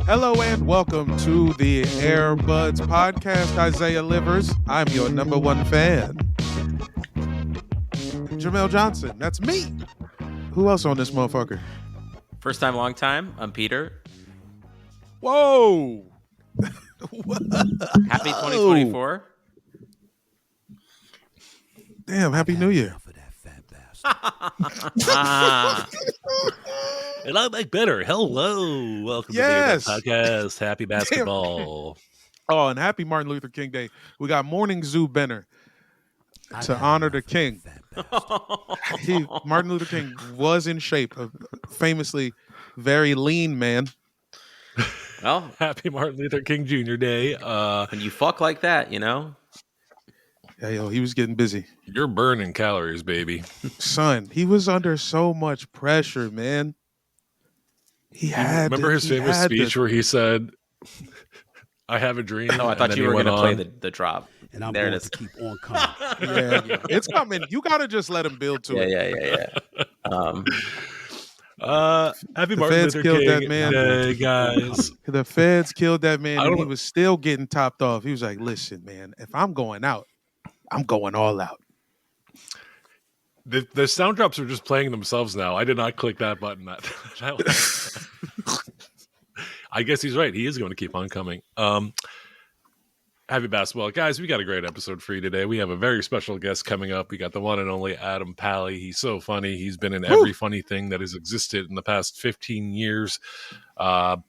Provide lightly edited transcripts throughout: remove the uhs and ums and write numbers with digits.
Hello and welcome to the Airbuds Podcast. Isaiah Livers, I'm your number one fan. Jamel Johnson, that's me. Who else on this motherfucker? First time, long time. I'm Peter. Whoa. Happy 2024. Damn, Happy New Year. And I'm Mike Better. Hello. Welcome to the Airbuds Podcast. Happy basketball. Oh, and happy Martin Luther King Day. We got Morning Zoo Benner to honor the king. Martin Luther King was in shape, a famously very lean man. Well, happy Martin Luther King Jr. Day. When you fuck like that, you know? Yeah, yo, he was getting busy. You're burning calories, baby. Son, he was under so much pressure, man. Remember his famous speech where he said, I have a dream. Oh, I thought you were going to play the drop. And I'm there going to keep on coming. Yeah, it's coming. You got to just let him build to it. Happy Martin Luther King Day, guys. The feds killed that man, and he was still getting topped off. He was like, listen, man, if I'm going out, I'm going all out. The sound drops are just playing themselves now. I did not click that button. I guess he's right. He is going to keep on coming. Happy basketball. Guys, we got a great episode for you today. We have a very special guest coming up. We got the one and only Adam Pally. He's so funny. He's been in every funny thing that has existed in the past 15 years. But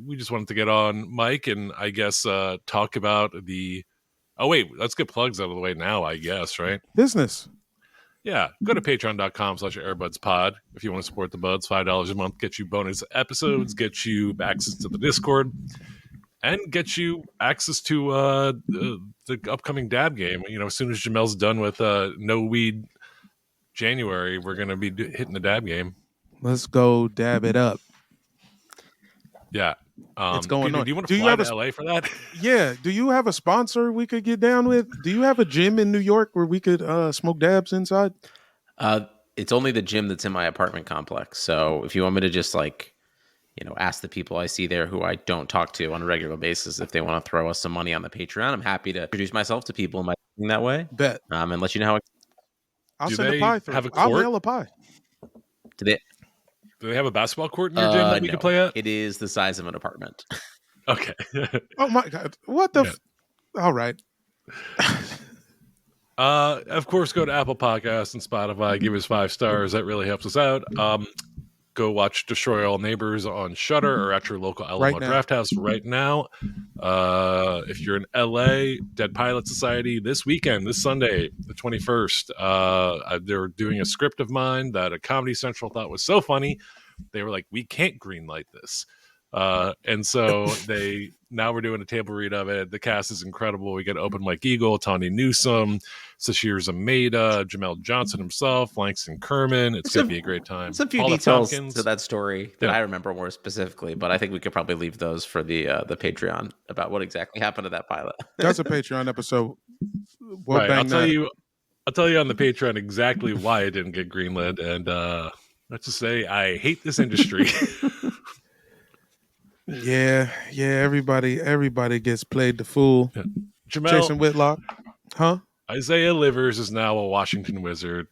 we just wanted to get on Mike and I guess talk about the... Oh, wait, let's get plugs out of the way now, I guess, right? Business. Yeah, go to patreon.com/airbudspod if you want to support the buds. $5 a month gets you bonus episodes, gets you access to the Discord, and gets you access to the upcoming dab game. You know, as soon as Jamel's done with No Weed January, we're going to be hitting the dab game. Let's go dab it up. Yeah. It's going Peter, on. Do you want to fly to LA for that? Yeah. Do you have a sponsor we could get down with? Do you have a gym in New York where we could smoke dabs inside? It's only the gym that's in my apartment complex. So if you want me to just ask the people I see there who I don't talk to on a regular basis if they want to throw us some money on the Patreon, I'm happy to introduce myself to people in that way. Bet. And let you know how. I'll send a pie through. Have a I'll court? mail a pie. Do they have a basketball court in your gym that we could play at? It is the size of an apartment. Okay. Oh my God. What the? All right. Of course, go to Apple Podcasts and Spotify. Give us 5 stars. That really helps us out. Go watch Destroy All Neighbors on Shudder or at your local Alamo Draft House right now. If you're in LA, Dead Pilot Society this weekend, this Sunday, the 21st. They're doing a script of mine that a Comedy Central thought was so funny. They were like, we can't greenlight this. And so now we're doing a table read of it. The cast is incredible. We get Open Mike Eagle, Tawny Newsome, Sashir Zameda, Jamel Johnson himself, Langston Kerman. It's going to be a great time. There's a few details to that story that I remember more specifically, but I think we could probably leave those for the Patreon about what exactly happened to that pilot. That's a Patreon episode. Right. I'll tell you on the Patreon exactly why it didn't get greenlit. And let's just say I hate this industry. Yeah, everybody gets played the fool. Yeah. Jamel, Jason Whitlock, huh? Isaiah Livers is now a Washington Wizard.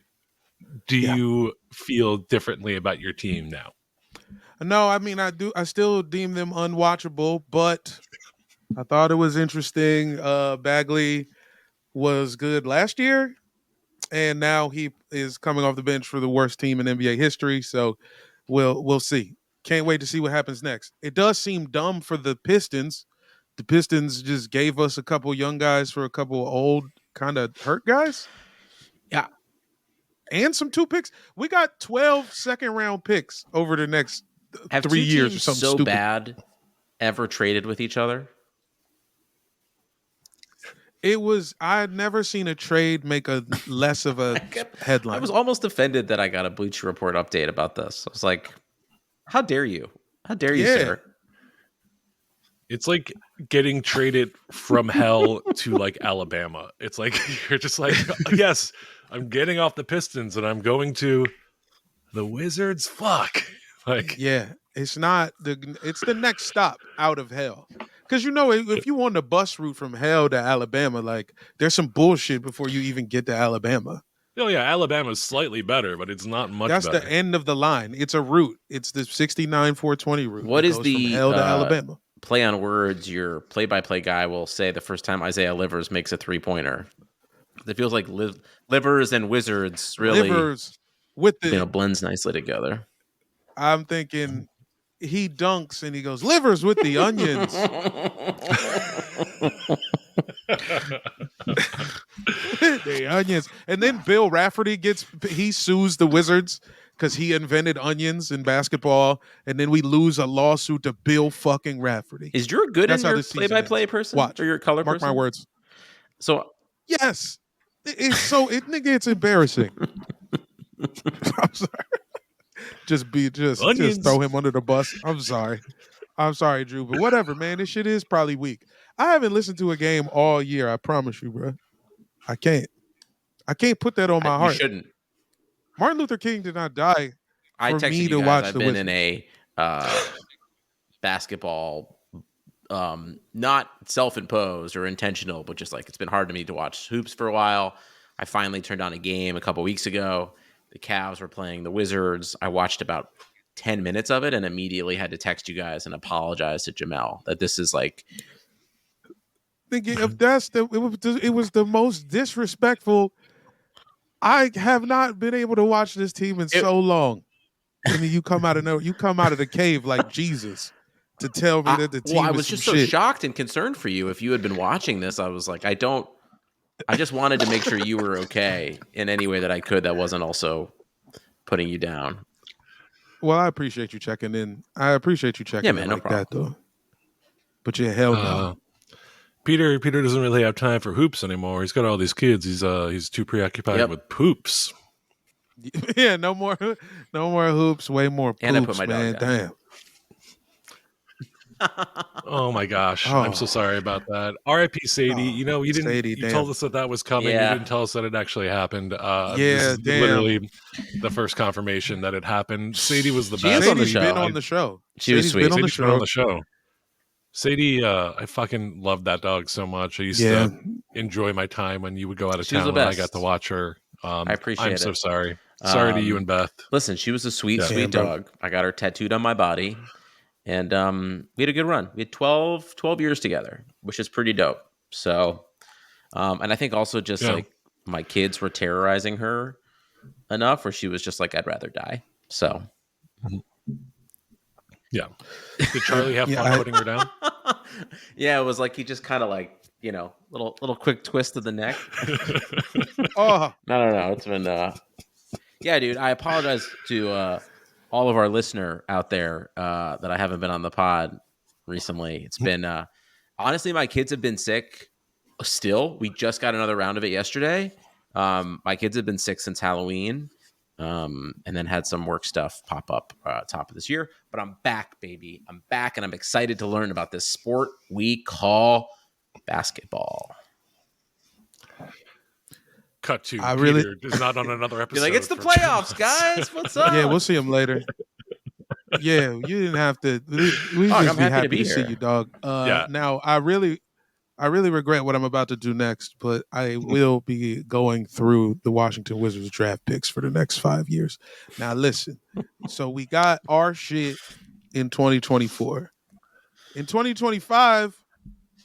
Do you feel differently about your team now? No, I mean I do. I still deem them unwatchable, but I thought it was interesting. Bagley was good last year, and now he is coming off the bench for the worst team in NBA history. So we'll see. Can't wait to see what happens next. It does seem dumb for the Pistons. The Pistons just gave us a couple young guys for a couple old kind of hurt guys. Yeah. And some 2 picks. We got 12 second-round picks over the next 3 years or something stupid. Bad ever traded with each other? I had never seen a trade make a less of a headline. I was almost offended that I got a Bleacher Report update about this. I was like, how dare you? How dare you, sir? It's like getting traded from hell to like Alabama. It's like you're just like, yes, I'm getting off the Pistons and I'm going to the Wizards. Fuck. Like, yeah. It's not it's the next stop out of hell. Because if you want the bus route from hell to Alabama, like there's some bullshit before you even get to Alabama. Oh yeah, Alabama's slightly better, but it's not much That's better. the end of the line. It's a route. It's the 69-420 route. What that is goes from the hell to Alabama? play on words your play-by-play guy will say the first time Isaiah Livers makes a three-pointer? It feels like Livers and Wizards really Livers with the blends nicely together. I'm thinking he dunks and he goes livers with the onions. The onions. And then Bill Rafferty he sues the Wizards because he invented onions in basketball, and then we lose a lawsuit to Bill fucking Rafferty. Is Drew good in your play-by-play person? Watch. Or your color Mark person? my words. So yes. It's embarrassing. I'm sorry. Just throw him under the bus. I'm sorry, Drew, but whatever, man. This shit is probably weak. I haven't listened to a game all year. I promise you, bro. I can't put that on my heart. You shouldn't. Martin Luther King did not die I for texted me you to guys. watch I've the been Wizards. in a basketball, not self-imposed or intentional, but just like it's been hard to me to watch hoops for a while. I finally turned on a game a couple weeks ago. The Cavs were playing the Wizards. I watched about 10 minutes of it and immediately had to text you guys and apologize to Jamel that this is like. Thinking if it was the most disrespectful. I have not been able to watch this team in so long. And then you come out of the cave like Jesus to tell me that the team I is was just some so shit. shocked and concerned for you. If you had been watching this, I was like, I just wanted to make sure you were okay in any way that I could that wasn't also putting you down. Well, I appreciate you checking in. Yeah, man, no problem. That, though. But yeah, hell no. Peter doesn't really have time for hoops anymore. He's got all these kids. He's too preoccupied with poops. Yeah, no more hoops, way more poops, and I put my man. Dog down. Damn. Oh my gosh. I'm so sorry about that. R.I.P. Sadie. You told us that was coming. Yeah. You didn't tell us that it actually happened. This is literally the first confirmation that it happened. Sadie was the best. Sadie's been on the show. She was sweet. Sadie's been on the show. Sadie, I fucking loved that dog so much. I used to enjoy my time when you would go out of town and I got to watch her. I appreciate it. I'm so sorry. Sorry to you and Beth. Listen, she was a sweet dog. I got her tattooed on my body. And we had a good run. We had 12 years together, which is pretty dope. So, and I think also just like my kids were terrorizing her enough where she was just like, I'd rather die. So. Yeah. Did Charlie have fun putting her down? Yeah, it was like he just kind of like, little quick twist of the neck. Oh. No. It's been yeah, dude. I apologize to all of our listener out there that I haven't been on the pod recently. It's been honestly, my kids have been sick still. We just got another round of it yesterday. My kids have been sick since Halloween. And then had some work stuff pop up top of this year. But I'm back, baby. I'm back, and I'm excited to learn about this sport we call basketball. Cut to Peter is not on another episode. You're like, it's the playoffs, guys. What's up? Yeah, we'll see him later. Yeah, you didn't have to. We just be happy to see you, dog. Now, I really regret what I'm about to do next, but I will be going through the Washington Wizards draft picks for the next 5 years. Now, listen. So we got our shit in 2024. In 2025,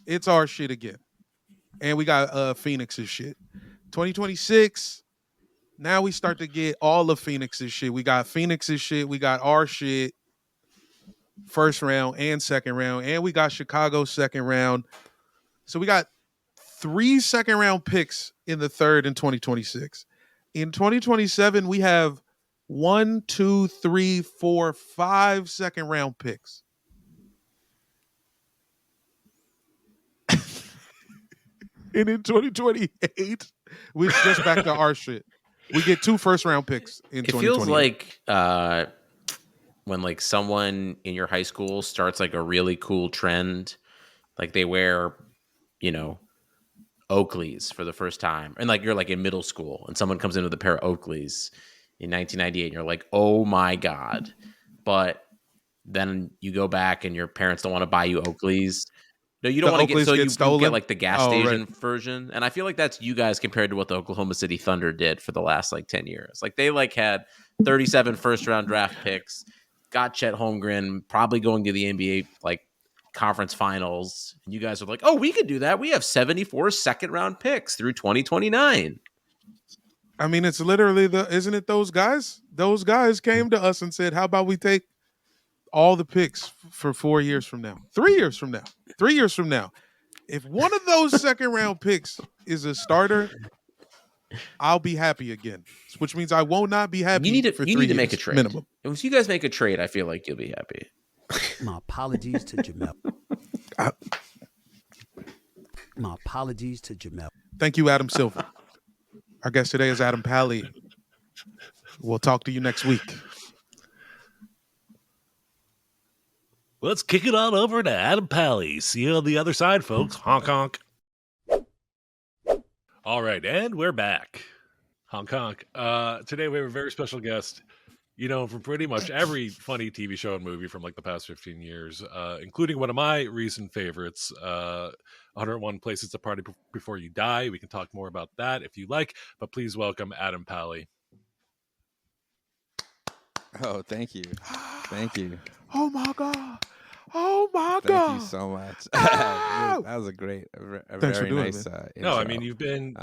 it's our shit again. And we got Phoenix's shit. 2026, now we start to get all of Phoenix's shit. We got Phoenix's shit. We got our shit first round and second round. And we got Chicago's second round. So we got 3 second-round picks in the third in 2026. In 2027, we have 1, 2, 3, 4, 5 second-round picks. And in 2028, we're just back to our shit. We get 2 first-round picks in 2028. It feels like when like someone in your high school starts like a really cool trend, like they wear Oakleys for the first time. And like you're like in middle school and someone comes in with a pair of Oakleys in 1998 and you're like, oh my God. But then you go back and your parents don't want to buy you Oakleys. No, you The don't want to get, Oakleys so get you stolen? get like the gas Oh, station right. version. And I feel like that's you guys compared to what the Oklahoma City Thunder did for the last like 10 years. Like they like had 37 first round draft picks, got Chet Holmgren, probably going to the NBA like conference finals. And you guys are like, oh, we could do that. We have 74 second round picks through 2029. I mean, it's literally isn't it those guys? Those guys came to us and said, how about we take all the picks for 4 years from now, 3 years from now, 3 years from now. If one of those second round picks is a starter, I'll be happy again, which means I will not be happy You need for 3 to years make a trade. minimum. If you guys make a trade, I feel like you'll be happy. My apologies to Jamel. My apologies to Jamel. Thank you, Adam Silver. Our guest today is Adam Pally. We'll talk to you next week. Let's kick it on over to Adam Pally. See you on the other side, folks. Honk, honk. All right, and we're back. Honk, honk. Today we have a very special guest, from pretty much every funny TV show and movie from like the past 15 years, including one of my recent favorites, 101 Places to Party Before You Die. We can talk more about that if you like, but please welcome Adam Pally. Oh, thank you. Thank you. Oh, my God. Oh, my Thank God. you so much. Oh! That was a Thanks for very doing nice it, No, I intro. mean, you've been...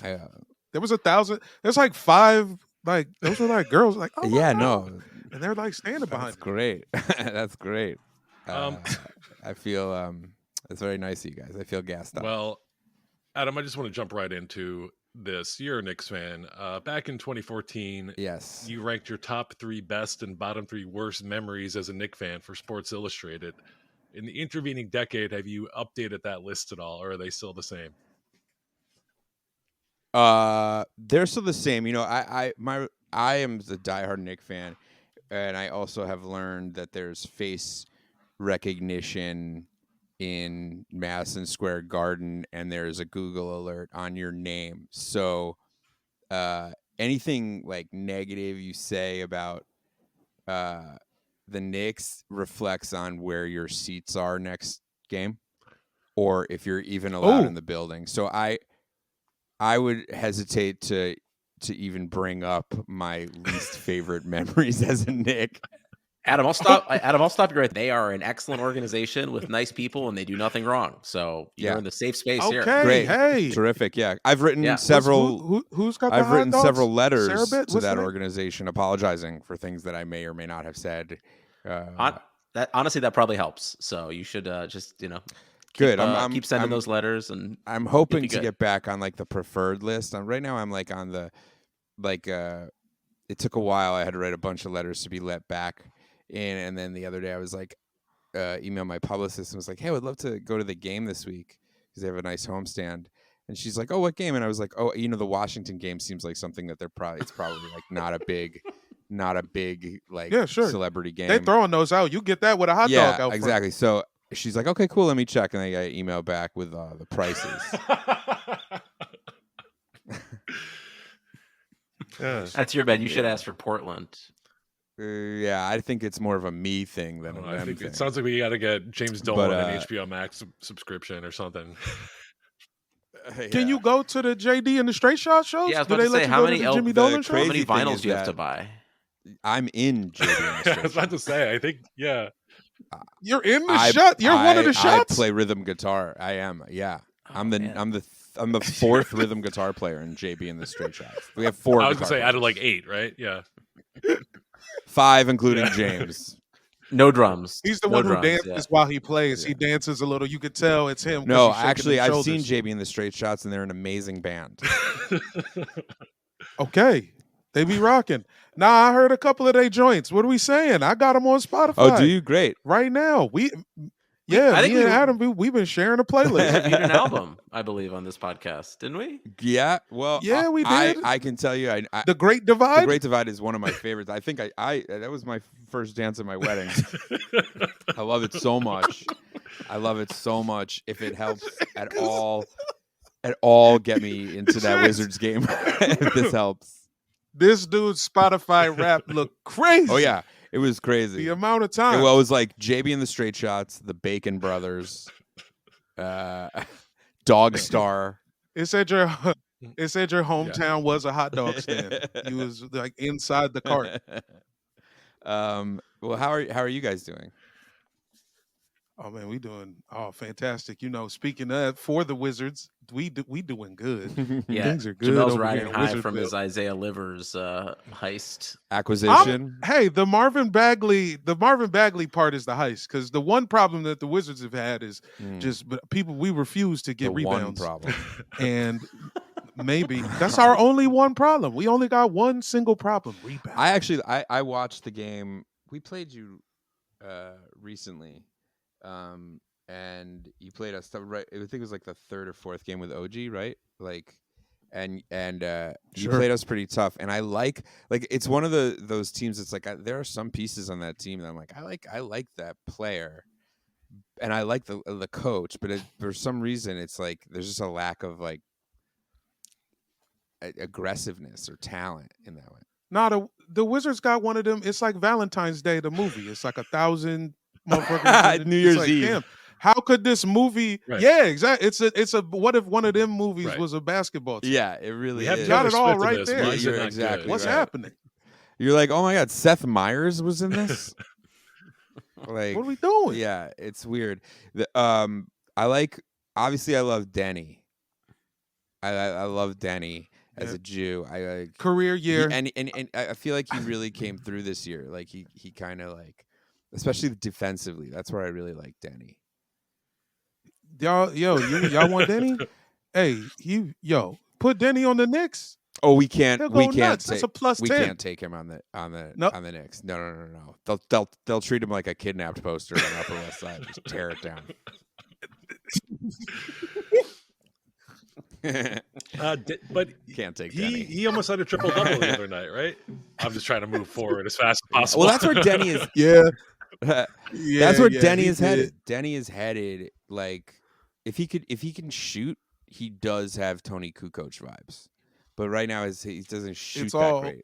There was 1,000. There's like 5, like, those were like girls, like, oh, my yeah, God. no. And they're like standing behind That's you. great. That's great. I feel it's very nice of you guys. I feel gassed up. Well, Adam, I just want to jump right into this. You're a Knicks fan. Back in 2014, Yes. you ranked your top 3 best and bottom 3 worst memories as a Knicks fan for Sports Illustrated. In the intervening decade, have you updated that list at all, or are they still the same? They're still the same. I am a diehard Knicks fan, and I also have learned that there's face recognition in Madison Square Garden, and there's a Google alert on your name. So anything like negative you say about the Knicks reflects on where your seats are next game, or if you're even allowed in the building. So I would hesitate to even bring up my least favorite memories as a Knick. Adam, I'll stop you right there. They are an excellent organization with nice people, and they do nothing wrong. So you're in the safe space here. Okay, Great. hey. Terrific, yeah. I've written several Who's got the I've hot written dogs? several letters Sarabit? to What's that the name? organization apologizing for things that I may or may not have said. Honestly, that probably helps. So you should just Good. keep sending those letters, and I'm hoping be to good. get back on like the preferred list. Right now I'm like on the it took a while. I had to write a bunch of letters to be let back in, and then the other day I was like email my publicist and was like, hey, I would love to go to the game this week because they have a nice homestand. And she's like, oh, what game? And I was like, oh, the Washington game seems like something that it's probably like not a big like celebrity game. They throwing those out. You get that with a hot dog out exactly. So she's like, okay, cool, let me check. And I got an email back with the prices. That's your bad. You should ask for Portland. Yeah, I think it's more of a me thing than a them thing. It sounds like we got to get James Dolan an HBO Max subscription or something. Can you go to the JD and the Straight Shot shows? Yeah, I was do about they to let say, you how go many to the Jimmy Dolan shows? how many vinyls do you have to buy? I'm in JD and the I Straight was about to say, I think, yeah. You're in the shot. You're one of the shots. I play rhythm guitar. I am. Yeah, Oh, I'm the fourth rhythm guitar player in JB and the Straight Shots. We have 4. I was gonna say out of like 8, right? Yeah, 5 including James. No drums. He's the one who dances while he plays. He dances a little. You could tell it's him. No, actually, I've seen JB and the Straight Shots, and they're an amazing band. Okay, they be rocking. Nah, I heard a couple of their joints. What are we saying? I got them on Spotify. Oh, do you? Great. Right now, me and Adam, we've been sharing a playlist. We reviewed an album, I believe, on this podcast, didn't we? Yeah. Well, yeah, we did. I can tell you, The Great Divide. The Great Divide is one of my favorites. I think I that was my first dance at my wedding. I love it so much. If it helps at all, get me into that Wizards game. If this helps. This dude's Spotify rap look crazy. Oh yeah, It was crazy. The amount of time. It was like JB and the Straight Shots, the Bacon Brothers, Dog Star. It said your hometown was a hot dog stand. You was like inside the cart. Well, how are you guys doing? Oh man, we doing fantastic. Speaking of for the Wizards, we doing good. Yeah, Things are good. Jamel's over riding here in high from Wizardville. his Isaiah Livers heist acquisition. Hey, the Marvin Bagley part is the heist, because the one problem that the Wizards have had is just people. We refuse to get the rebounds. One problem, and maybe that's our only one problem. We only got one single problem: rebound. I watched the game. We played you recently. And you played us right. I think it was like the third or fourth game with OG, right? Like, and you played us pretty tough. And I like it's one of those teams that's like there are some pieces on that team that I'm like I like that player, and I like the coach, but for some reason it's like there's just a lack of like aggressiveness or talent in that way. The Wizards got one of them. It's like Valentine's Day, the movie. It's like 1,000 motherfuckers. New Year's like, Eve. Damn, how could this movie? Right. Yeah, exactly. It's a. What if one of them movies was a basketball team? Yeah, it really have is. got it Taylor all Swift in right this. there. Why is it You're not exactly good? What's right. happening? You're like, oh my God, Seth Meyers was in this. Like, What are we doing? yeah, it's weird. Obviously I love Denny. I love Denny as a Jew. I Career year. and I feel like he really came through this year. Like he kind of like, especially defensively. That's where I really like Denny. Y'all want Denny? Hey, put Denny on the Knicks. Oh, we can't. He'll We go can't. nuts. That's a plus we 10. can't take him on the Nope. on the Knicks. No. They'll treat him like a kidnapped poster on the Upper West Side. Just tear it down. But Can't take Denny. he almost had a triple double the other night, right? I'm just trying to move forward as fast as possible. Well, that's where Denny is. Yeah. That's where Denny he is did. headed. Denny is headed. Like if he can shoot, he does have Tony Kukoc vibes. But right now, he doesn't shoot great.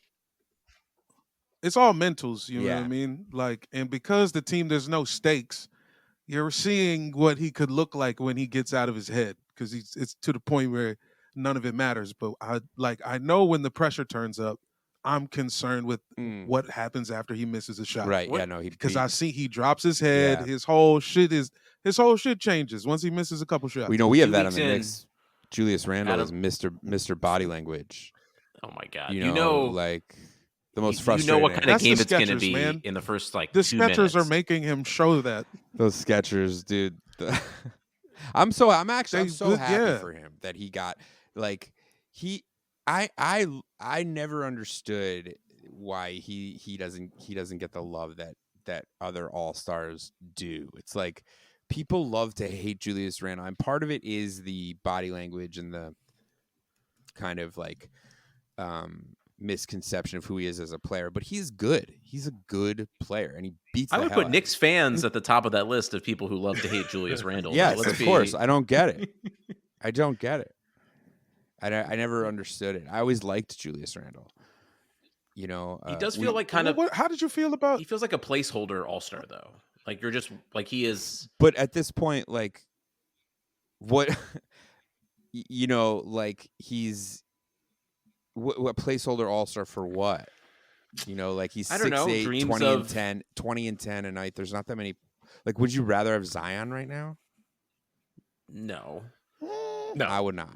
It's all mentals, you know what Yeah. I mean? Like, and because the team, there's no stakes, you're seeing what he could look like when he gets out of his head, because it's to the point where none of it matters. But I know when the pressure turns up, I'm concerned with what happens after he misses a shot. Right? Yeah. No. Because I see he drops his head. Yeah. His whole shit changes once he misses a couple shots. We have 2 that on weeks the in, Knicks. Julius Randle is Adam- Mr. Body Language. Oh my God! You know, like the most frustrating. You know what kind of That's the game it's going to Skechers, be man. in the first the 2 Skechers minutes. are making him show that. Those Skechers, dude. I'm so happy Yeah. for him that he got I never understood why he doesn't get the love that other all-stars do. It's like people love to hate Julius Randle, and part of it is the body language and the kind of like misconception of who he is as a player, but he's good. He's a good player, and he beats. I the would hell put out of Knicks fans at the top of that list of people who love to hate Julius Randle. Yes, Let's of be- course. I don't get it. I don't get it. I never understood it. I always liked Julius Randle. You know, He does feel like kind of. How did you feel about? He feels like a placeholder all-star though. Like you're just like he is. But at this point, like, what, you know, like he's what placeholder all-star for what? You know, like he's I don't know, 6'8", dreams 20 of- and 10, 20 and 10 a night. There's not that many. Like, would you rather have Zion right now? No, No. I would not.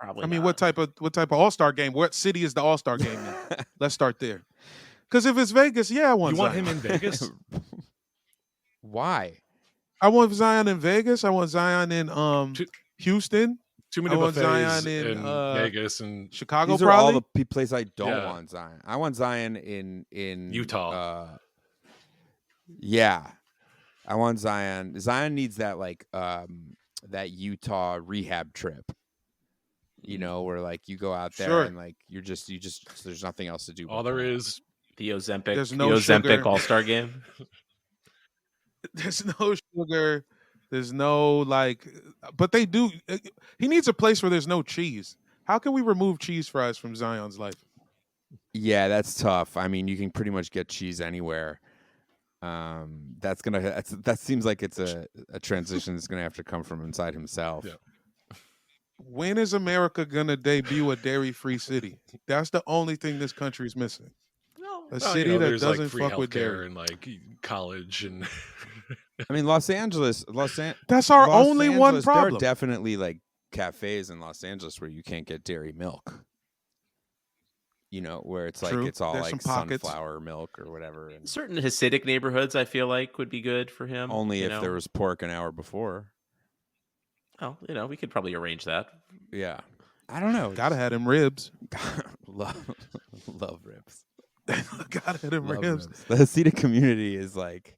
probably. I mean, not. what type of All-Star game? What city is the All-Star game in? Let's start there. Because if it's Vegas, I want You Zion. want him in Vegas? Why? I want Zion in Vegas. I want Zion in Houston, Too many I want buffets Zion in, Vegas and Chicago. These are all probably. the places I don't Yeah. want Zion. I want Zion in Utah. Yeah, I want Zion. Zion needs that that Utah rehab trip. You know, where like you go out there Sure. and like you just there's nothing else to do. all but there that. is. the Ozempic, There's no the Ozempic sugar. All-Star game. There's no sugar. There's no but they do. He needs a place where there's no cheese. How can we remove cheese fries from Zion's life? Yeah, that's tough. I mean, you can pretty much get cheese anywhere. That seems like it's a transition that's gonna have to come from inside himself. Yeah. When is America gonna debut a dairy-free city? That's the only thing this country's missing. A city that there's doesn't like free fuck with healthcare dairy. and like college and I mean, Los Angeles. That's our Los only Angeles, one problem. There are definitely like cafes in Los Angeles where you can't get dairy milk. Where it's True. like it's all There's like some pockets. sunflower milk or whatever. And Certain Hasidic neighborhoods, I feel like, would be good for him. only if there was pork an hour before. Oh, we could probably arrange that. Yeah, I don't know. Gotta have them ribs. love ribs. Gotta have them Love ribs. ribs. The Hasidic community is like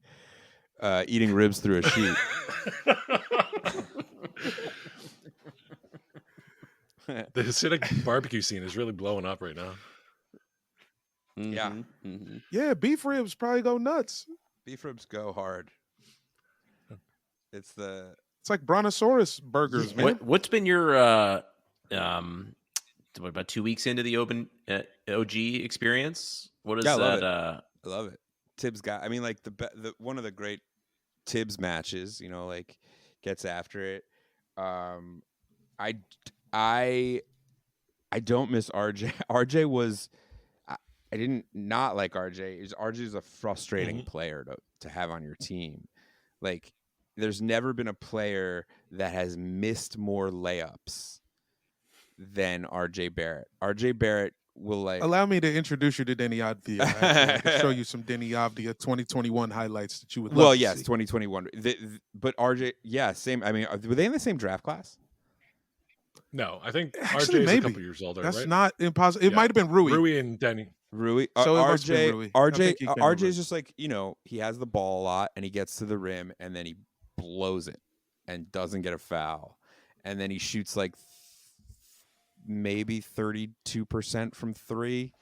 eating ribs through a sheet. the Hasidic barbecue scene is really blowing up right now. Yeah. Mm-hmm. Yeah, beef ribs probably go nuts. Beef ribs go hard. It's like brontosaurus burgers, man. What's been your about 2 weeks into the open OG experience? What is that? I love it. Tibbs got. I mean, like the one of the great Tibbs matches. Like gets after it. I don't miss RJ. RJ was. I didn't not like RJ. RJ is a frustrating player to have on your team. Like, there's never been a player that has missed more layups than RJ Barrett. RJ Barrett will Allow me to introduce you to Denny Avdia. I can show you some Denny Avdia 2021 highlights that you would love. Well, to yes, see. 2021. But RJ, yeah, same. I mean, were they in the same draft class? No, I think Actually, RJ is maybe. a couple years older. That's right? not impossible. It might have been Rui. Rui and Denny. Rui. So it must have been Rui. I think he came RJ over. is just like, he has the ball a lot and he gets to the rim and then he blows it and doesn't get a foul. And then he shoots like maybe 32% from three.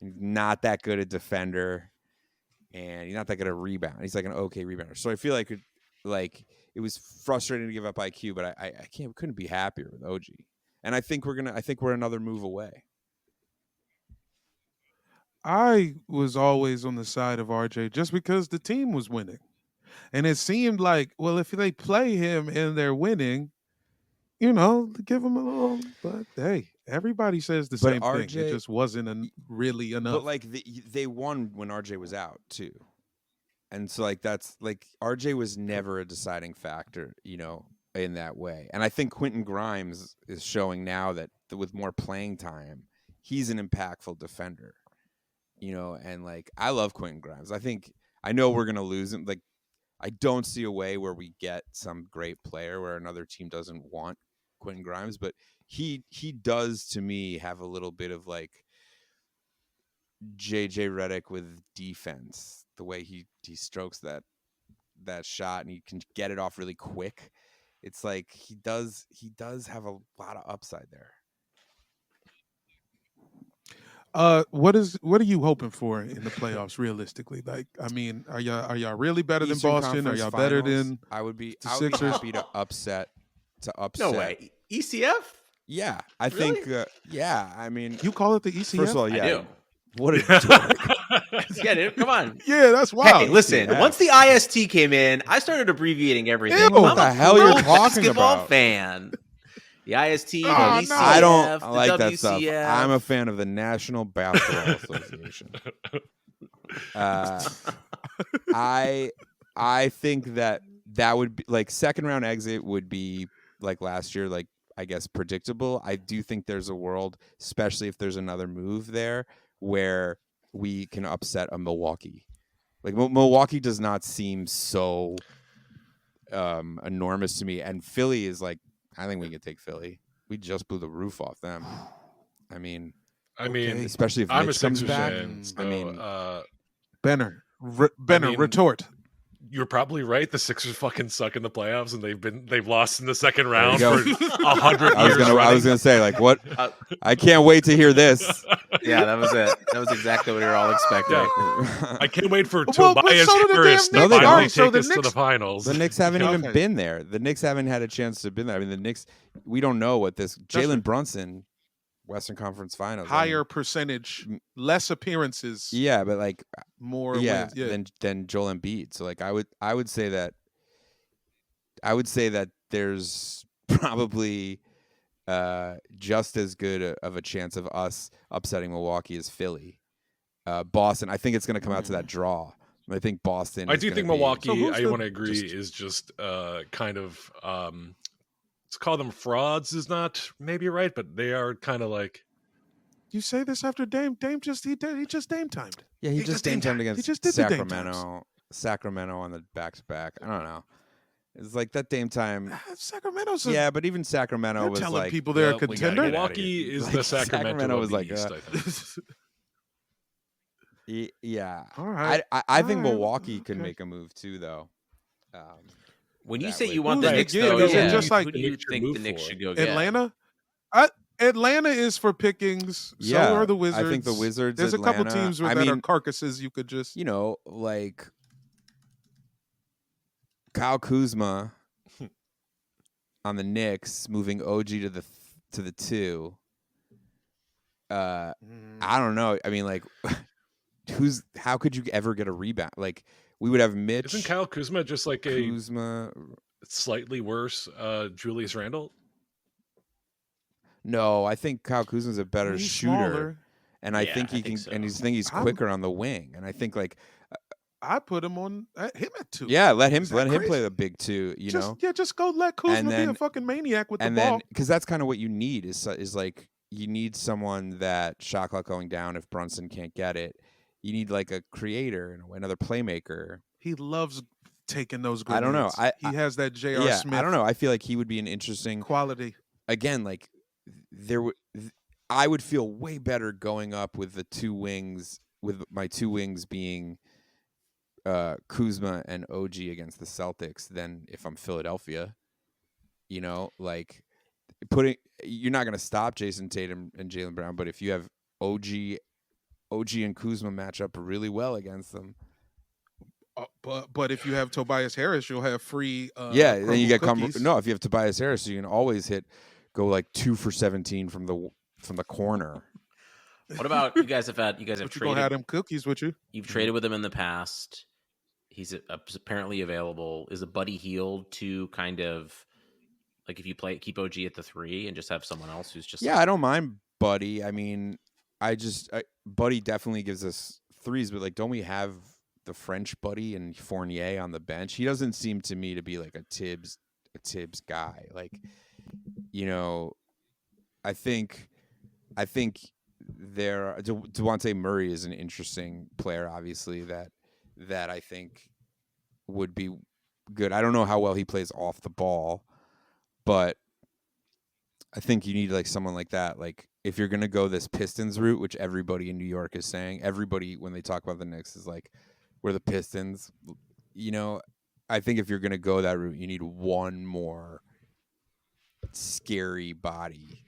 He's not that good a defender and he's not that good a rebound. He's like an okay rebounder. So I feel like it was frustrating to give up IQ, but I couldn't be happier with OG. And I think we're another move away. I was always on the side of RJ just because the team was winning. And it seemed like, well, if they play him and they're winning, give him a little. But hey, everybody says the same thing. It just wasn't really enough. But like they won when RJ was out too. And so like that's like RJ was never a deciding factor, in that way. And I think Quentin Grimes is showing now that with more playing time, he's an impactful defender. And like I love Quentin Grimes. I know we're gonna lose him. Like I don't see a way where we get some great player where another team doesn't want Quentin Grimes, but he does to me have a little bit of like JJ Redick with defense. The way he strokes that shot and he can get it off really quick. It's like he does have a lot of upside there. What are you hoping for in the playoffs realistically? Like, I mean, are y'all really better than Eastern Boston? Conference Are y'all better Finals, than I would be Sixers? happy to upset. No way. ECF? Yeah, I Really? think yeah, I mean, You call it the ECF? first of all, I yeah. do. What a dork. Yeah, dude, come on. Yeah, that's wild. Hey, listen. ECF. Once the IST came in, I started abbreviating everything. Ew. I'm What the a hell you're pro talking basketball about? fan. The IST, the Oh, ECF, no. I don't the like that stuff. WCF. I'm a fan of the National Basketball Association. I think that would be like second round exit would be like last year, like I guess predictable. I do think there's a world, especially if there's another move there, where we can upset a Milwaukee. Like Milwaukee does not seem so enormous to me, and Philly is like, I think we can take Philly. We just blew the roof off them. I mean, especially if I'm a Mitch comes Sixers back. fan. So, I mean, Benner, mean, retort. you're probably right. The Sixers fucking suck in the playoffs, and they've lost in the second round There for you 100 I was years. I was gonna say like what? I can't wait to hear this. Yeah, that was it. That was exactly what we were all expecting. Yeah. I can't wait for Well, but Tobias so do the Harris damn to Knicks. finally No, so take the us to the Knicks- finals. The Knicks haven't even Okay. been there. The Knicks haven't had a chance to been there. I mean, the Knicks. We don't know what this That's Jalen right. Brunson Western Conference Finals. Higher percentage, less appearances. Yeah, but like more wins. Yeah. than Joel Embiid. So like I would say that there's probably just as good of a chance of us upsetting Milwaukee as Philly. Boston, I think it's going to come out to that draw. I think Boston. I do think Milwaukee. So I want to agree is just kind of. To call them frauds is not maybe right, but they are kind of like. You say this after Dame. Dame just he just Dame timed. Yeah, he just Dame timed against he just did Sacramento. Sacramento on the back-to-back. I don't know. It's like that Dame time. Sacramento's. Yeah, but even Sacramento was telling like people they're a contender. Milwaukee is Like, the Sacramento was of like, the East, I think. Yeah. All right. I think All right. Milwaukee could Okay. make a move too, though. When you that say would- you want the Who's Knicks, again? though, Is it yeah, just like- who do you Who do you think the move Knicks for? should go get? Atlanta. Atlanta is for pickings. Yeah, So are the Wizards. I think the Wizards. There's a couple Atlanta, teams I that are mean, carcasses. You could just. like Kyle Kuzma on the Knicks, moving OG to the 2. I don't know. I mean, like, how could you ever get a rebound? Like, we would have Mitch. Isn't Kyle Kuzma just like Kuzma? a slightly worse Julius Randle? No, I think Kyle Kuzma's a better He's shooter, smaller. and I Yeah, think he I can. think And so. he's quicker on the wing, and I think like I put him on him at 2. yeah, let him Is that play crazy? the big 2. You know, just go let Kuzma And be then- a fucking maniac with the and ball. then because that's kind of what you need is like you need someone that shot clock going down if Brunson can't get it. You need like a creator and another playmaker. He loves taking those I don't know. grenades. He has that J.R. Yeah, Smith I don't know. I feel like he would be an interesting. quality. Again, like I would feel way better going up with the 2 wings, with my 2 wings being Kuzma and OG against the Celtics than if I'm Philadelphia. You know, like you're not going to stop Jason Tatum and Jaylen Brown, but if you have OG and Kuzma match up really well against them. But if you have Tobias Harris, you'll have free. Yeah, then you get cookies. no. If you have Tobias Harris, you can always go like 2 for 17 from the corner. What about you guys? Have But you gonna traded? have them cookies with you. You've traded with him in the past. He's apparently available. Is a Buddy Hield to kind of like if you keep OG at the 3 and just have someone else who's just Yeah, I don't mind Buddy. I mean, Buddy definitely gives us threes, but like, don't we have the French Buddy and Fournier on the bench? He doesn't seem to me to be like a Tibbs guy. Like, you know, I think Devontae Murray is an interesting player, obviously, that I think would be good. I don't know how well he plays off the ball, but I think you need like someone like that. Like if you're gonna go this Pistons route, which everybody in New York is saying, everybody when they talk about the Knicks is like, we're the Pistons. You know, I think if you're gonna go that route, you need one more scary body.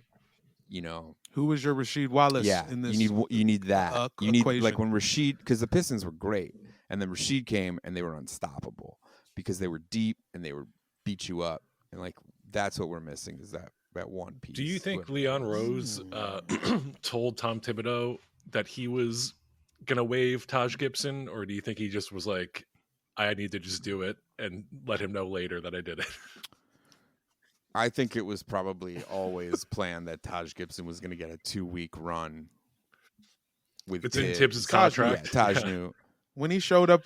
You know, Who was your Rasheed Wallace? yeah, in this, you need that. You need equation. like when Rasheed, because the Pistons were great, and then Rasheed came and they were unstoppable because they were deep and they were beat you up, and like that's what we're missing is that one piece. Do you think Leon Rose told Tom Thibodeau that he was going to waive Taj Gibson, or do you think he just was like, I need to just do it and let him know later that I did it? I think it was probably always planned that Taj Gibson was going to get a 2-week run with It's in Tibbs. Tibbs' contract. Yeah, Taj Yeah. knew. when he showed up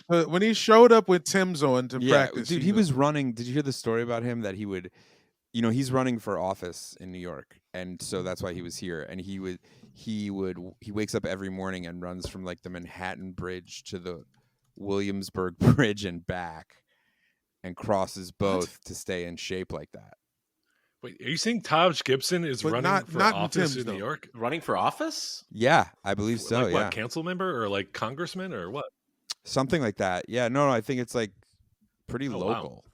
with Tim's on to Yeah, practice. dude, he was running. Did you hear the story about him that he would, you know, he's running for office in New York, and so that's why he was here. And he wakes up every morning and runs from like the Manhattan Bridge to the Williamsburg Bridge and back, and crosses both to stay in shape like that. Wait, are you saying Taj Gibson is But running for not in office Tim's, in though. New York? running for office. Yeah, I believe so. Like yeah, what, council member or like congressman or what? something like that. Yeah, no, I think it's like pretty Oh, wow. local.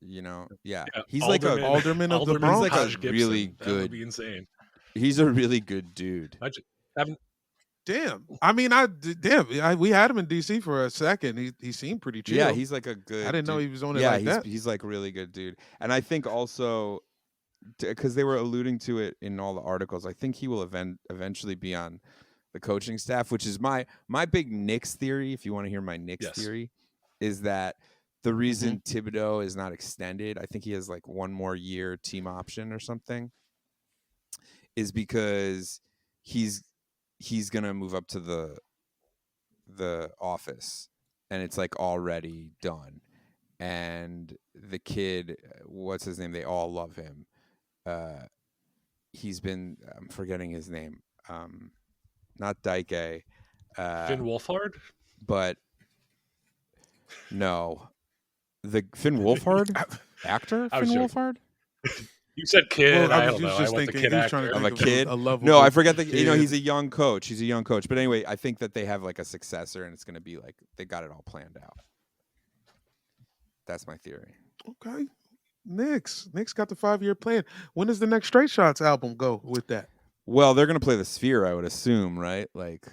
You know, yeah. Yeah, He's like a alderman of the Alderman Bronx. He's like a Taj Gibson. really That would good- be insane. he's a really good dude. Damn. I mean, we had him in DC for a second. He seemed pretty chill. Yeah, he's like a good. I didn't know dude. he was on it Yeah, like that. he's like a really good dude, and I think also because they were alluding to it in all the articles. I think he will eventually be on the coaching staff, which is my big Knicks theory. If you want to hear my Knicks theory, is that the reason Thibodeau is not extended, I think he has like one more year team option or something, is because he's gonna move up to the office, and it's like already done. And the kid, what's his name? They all love him. He's been, I'm forgetting his name. Not Dyke. Finn Wolfhard? But no. The Finn Wolfhard? Actor? Finn Wolfhard? You said kid. Well, I don't know. I want the kid actor. Of a kid? No, I forget that. You know, he's a young coach. He's a young coach. But anyway, I think that they have like a successor, and it's going to be like they got it all planned out. That's my theory. Okay. Knicks got the 5-year plan. When does the next Straight Shots album go with that? Well, they're going to play the Sphere, I would assume, right? Like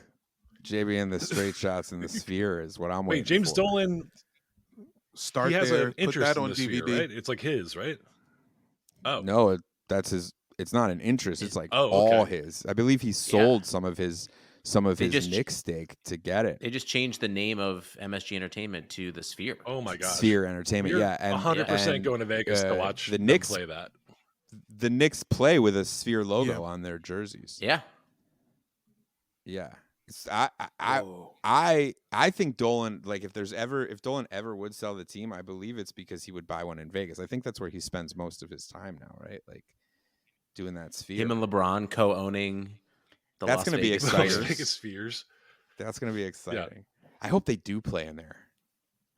JB and the Straight Shots in the Sphere is what I'm waiting Wait, James for. Dolan. Start he has there. An interest put that in on the DVD. Sphere, right? It's like his, right? Oh no, that's his. It's not an interest. It's like okay. all his. I believe he sold some of his Knicks stake to get it. They just changed the name of MSG Entertainment to the Sphere. Oh my gosh, Sphere Entertainment. You're yeah, and 100% going to Vegas to watch the Knicks play that. The Knicks play with a Sphere logo on their jerseys. Yeah. I think Dolan, like if Dolan ever would sell the team, I believe it's because he would buy one in Vegas. I think that's where he spends most of his time now, right? Like doing that Sphere. Him and LeBron co-owning the That's going to be exciting. Las Vegas Spheres. That's going to be exciting. Yeah. I hope they do play in there.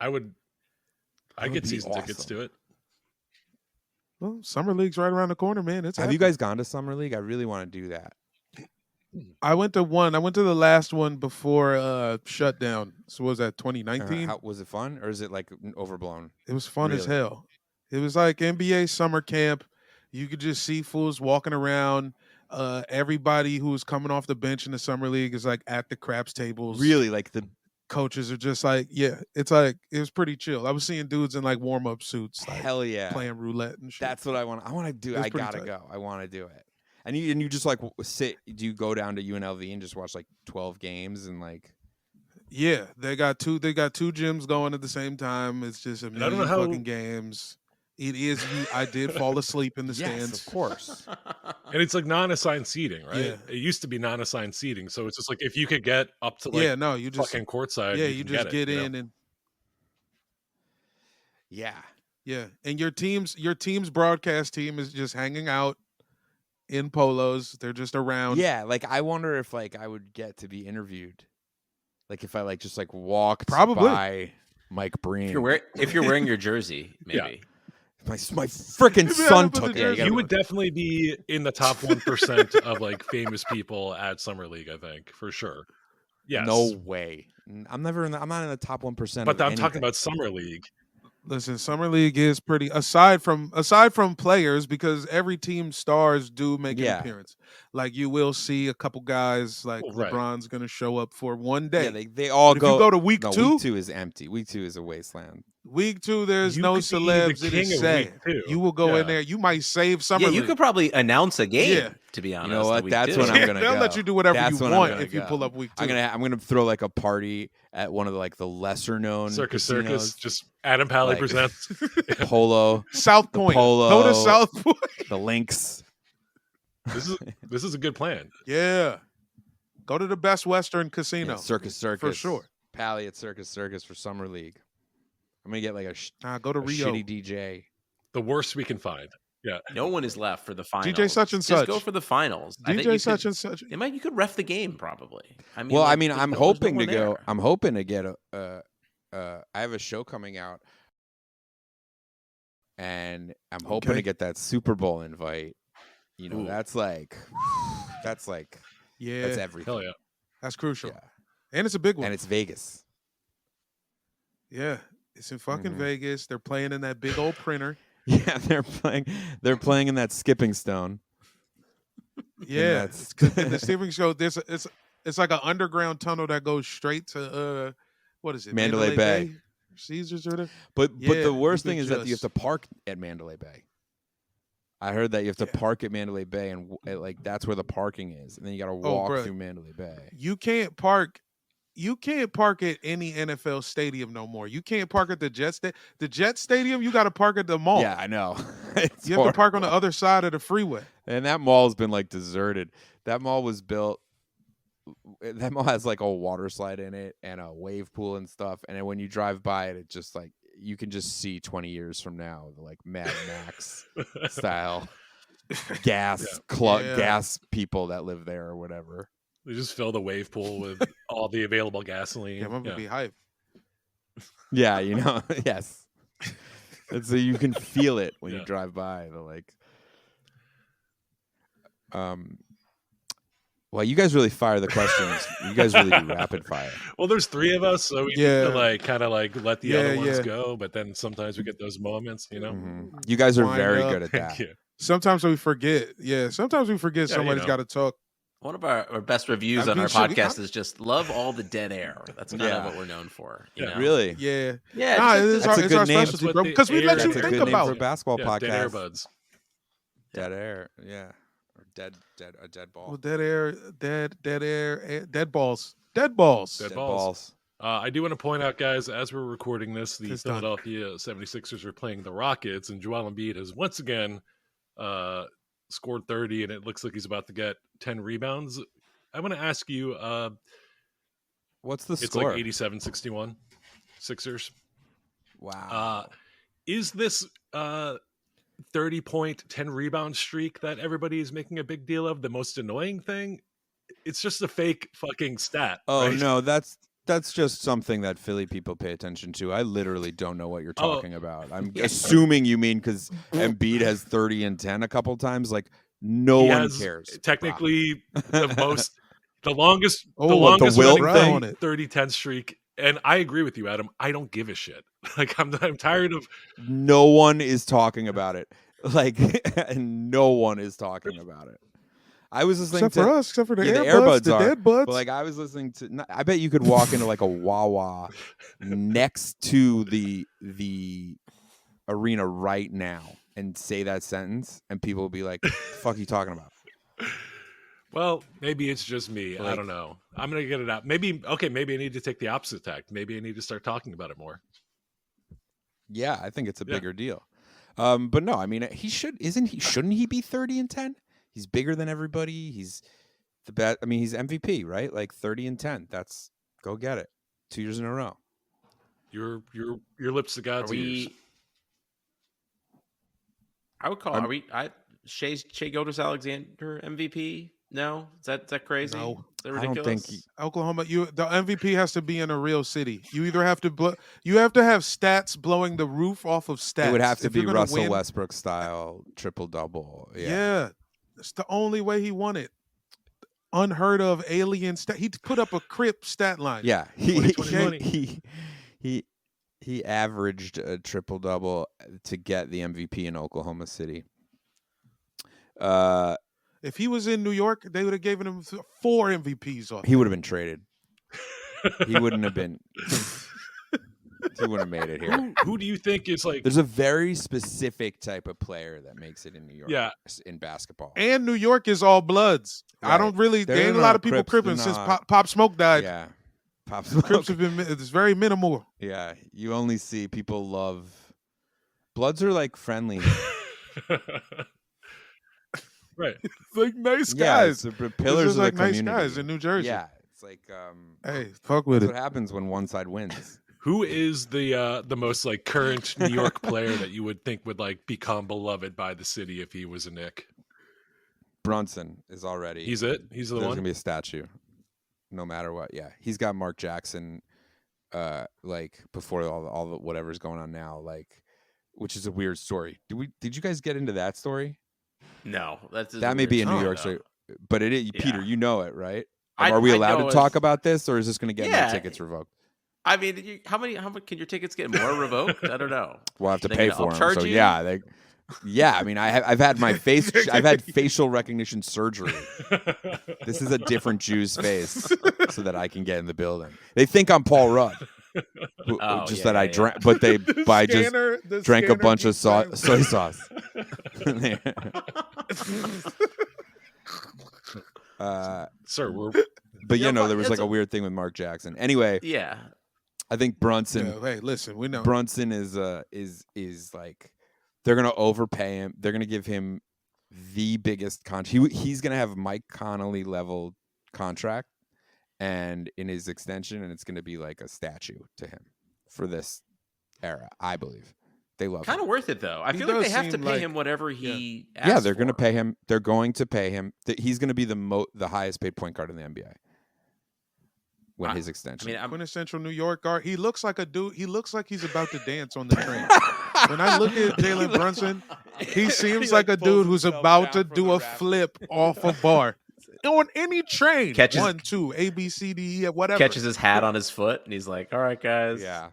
I get season tickets to it. Well, Summer League's right around the corner, man. Have you guys gone to Summer League? I really want to do that. I went to one. I went to the last one before shutdown. So what was that 2019? Was it fun or is it like overblown? It was fun as hell. It was like NBA summer camp. You could just see fools walking around. Everybody who was coming off the bench in the summer league is like at the craps tables. Really, like the coaches are just like, it's like it was pretty chill. I was seeing dudes in like warm up suits. Like, hell yeah, playing roulette and shit. That's what I want. I want to do. I gotta go. I want to do it. And you just like sit. Do you go down to UNLV and just watch like 12 games and like? Yeah, they got two gyms going at the same time. It's just a million fucking games. It is. I did fall asleep in the stands. Yes, of course. And it's like non-assigned seating, right? Yeah. It used to be non-assigned seating, so it's just like if you could get up to like you just fucking courtside. Yeah, you just get in and. Yeah. And your team's broadcast team is just hanging out in polos. They're just around. Yeah, like I wonder if like I would get to be interviewed, like if I like just like walked by Mike Breen. If you're wearing your jersey, maybe. Yeah. My freaking son took it. You would definitely be in the top 1% of like famous people at Summer League, I think, for sure. Yes. No way. I'm not in the top 1%. But I'm talking about Summer League. Listen, Summer League is pretty aside from players, because every team stars do make an appearance. Like you will see a couple guys like LeBron's going to show up for one day. Yeah, they all but go. If you go to week 2, week 2 is empty. Week 2 is a wasteland. Week 2, there's no celebs. It is sad. You will go in there. You might save Summer League. You could probably announce a game. To be honest, you know what? That's when I'm gonna go. They'll let you do whatever you want if you pull up week 2. I'm gonna throw like a party at one of the like the lesser known Circus. Just Adam Pally like, presents Polo, South Point. Polo, go to South Point. The Lynx. This is a good plan. Yeah, go to the Best Western Casino. Yeah, Circus for sure. Pally at Circus for Summer League. I'm gonna get like go to Rio. Shitty DJ. The worst we can find. Yeah. No one is left for the finals. DJ such and Just such. go for the finals. DJ such and such. You could ref the game probably. I'm hoping to go. I'm hoping to get I have a show coming out, and I'm hoping to get that Super Bowl invite. You know, that's everything. Hell yeah. That's crucial. Yeah. And it's a big one. And it's Vegas. Yeah. It's in fucking Vegas. They're playing in that big old printer. Yeah, they're playing in that skipping stone. Yeah. In the skipping show, it's like an underground tunnel that goes straight to what is it? Mandalay Bay. Caesars or whatever. But the worst thing is that you have to park at Mandalay Bay. I heard that you have to park at Mandalay Bay, and like that's where the parking is, and then you got to walk through Mandalay Bay. You can't park at any NFL stadium no more. You can't park at the Jet Stadium. You got to park at the mall. Yeah, I know. You have to park on the other side of the freeway. And that mall's been like deserted. That mall was built. That mall has like a water slide in it and a wave pool and stuff. And then when you drive by it, it's just like you can just see 20 years from now, the like Mad Max style gas people that live there or whatever. They just fill the wave pool with all the available gasoline. Yeah, I'm gonna be hyped. Yeah, yes. And so you can feel it when you drive by. The like, well, you guys really fire the questions. You guys really do rapid fire. Well, there's 3 of us, so we need to like kind of like let the other ones go. But then sometimes we get those moments, Mm-hmm. You guys are very good at that. Sometimes we forget. Yeah, sometimes we forget somebody's got to talk. One of our best reviews on our podcast is just love all the dead air. That's kind of what we're known for. You know? Really? Yeah. Yeah. Nah, it's a good name because we let you think about it. For a basketball podcast. Dead air buds. Dead air. Yeah. Or dead ball. Well, dead air, dead balls. Dead balls. I do want to point out, guys, as we're recording this, the Philadelphia 76ers are playing the Rockets, and Joel Embiid has once again scored 30, and it looks like he's about to get 10 rebounds. I want to ask you, what's the it's score? It's like 87-61 Sixers. Wow. Is this 30-point, 10-rebound streak that everybody is making a big deal of the most annoying thing? It's just a fake fucking stat. Oh, right? no, that's just something that Philly people pay attention to. I literally don't know what you're talking about. I'm assuming you mean because Embiid has 30 and 10 a couple times. Like no one cares. Technically, the longest will running 30-10 streak. And I agree with you, Adam. I don't give a shit. Like I'm tired of. No one is talking about it. Like no one is talking about it. I was listening except for us, except for the earbuds, the dead buds. But like I was listening to. I bet you could walk into like a Wawa next to the arena right now and say that sentence, and people will be like, "The fuck are you talking about?" Well, maybe it's just me. I don't know. I'm gonna get it out. Maybe I need to take the opposite tact. Maybe I need to start talking about it more. Yeah, I think it's a bigger deal. But no, I mean shouldn't he be 30 and 10? He's bigger than everybody. He's the best. I mean, he's MVP, right? Like 30 and 10. That's go get it. 2 years in a row. Your lips to God's ears. I would call. Shea Gilgeous-Alexander MVP? No, is that crazy? No, is that ridiculous? I don't think Oklahoma. The MVP has to be in a real city. You either have to you have to have stats blowing the roof off of stats. It would have to be Russell Westbrook style triple double. Yeah, it's the only way he won it. Unheard of alien stat. He put up a Crip stat line. Yeah, he averaged a triple double to get the MVP in Oklahoma City. If he was in New York, they would have given him 4 MVPs off. He would have been traded. He wouldn't have been. He wouldn't have made it here. Who do you think is like? There's a very specific type of player that makes it in New York. Yeah. In basketball. And New York is all Bloods. Right. I don't really. There ain't a lot of people Cripping since Pop Smoke died. Yeah. Pop Smoke. Crips have been. It's very minimal. Yeah. You only see people love. Bloods are like friendly. Right. It's like nice guys. Yeah, the pillars of like the community. Nice guys in New Jersey. Yeah. It's like hey, fuck with that's it. what happens when one side wins. Who is the most like current New York player that you would think would like become beloved by the city if he was a Knick? Brunson is already. He's it. He's the There's one. gonna be a statue, no matter what. Yeah, he's got Mark Jackson, like before all the whatever's going on now, like, which is a weird story. Did you guys get into that story? No, that may be a New York story, but it is Peter. You know it, right? Are we I allowed know to talk about this, or is this going to get my tickets revoked? I mean, how many can your tickets get more revoked? I don't know. We'll have to pay for them. So yeah, I mean, I've had my face. I've had facial recognition surgery. This is a different Jew's face, so that I can get in the building. They think I'm Paul Rudd. Drank, but I drank a bunch of soy sauce. Sir, we're But Yeah, there was like a weird thing with Mark Jackson. Anyway, yeah. I think Brunson. Yeah, hey, listen, we know. Brunson is like they're gonna overpay him. They're gonna give him the biggest contract. He's gonna have Mike Connolly level contract, and in his extension, and it's gonna be like a statue to him for this era. I believe they love Kind him. of worth it though. I He feel like does they have to seem pay like- him whatever he. asks Yeah, they're gonna for. pay him. They're going to pay him. He's gonna be the highest paid point guard in the NBA when his I extension. mean, I'm, Quintessential New York guard. He looks like a dude. He looks like he's about to dance on the train. When I look at Jalen Brunson, he seems like a dude who's about to do a flip off a bar on any train. Catches- 1, 2, A, B, C, D, E, whatever. catches his hat on his foot and he's like, "All right, guys." yeah.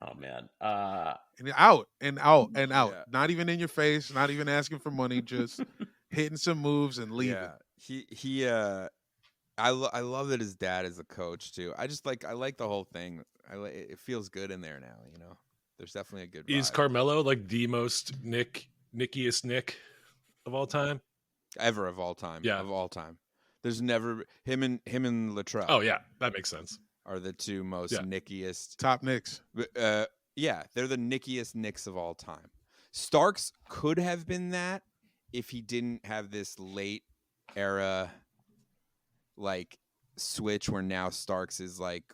Oh man. And out and out and out. Yeah. Not even in your face. Not even asking for money. Just hitting some moves and leaving. Yeah, he I love that his dad is a coach too. I like the whole thing. It feels good in there now. There's definitely a good vibe. is Carmelo like the most nickiest Nick of all time? Ever of all time. Yeah. Of all time. There's never him and Latrell. Oh yeah, that makes sense. Are the two most Yeah. nickiest. Top Knicks. Yeah, they're the nickiest Knicks of all time. Starks could have been that if he didn't have this late era like switch where now Starks is like,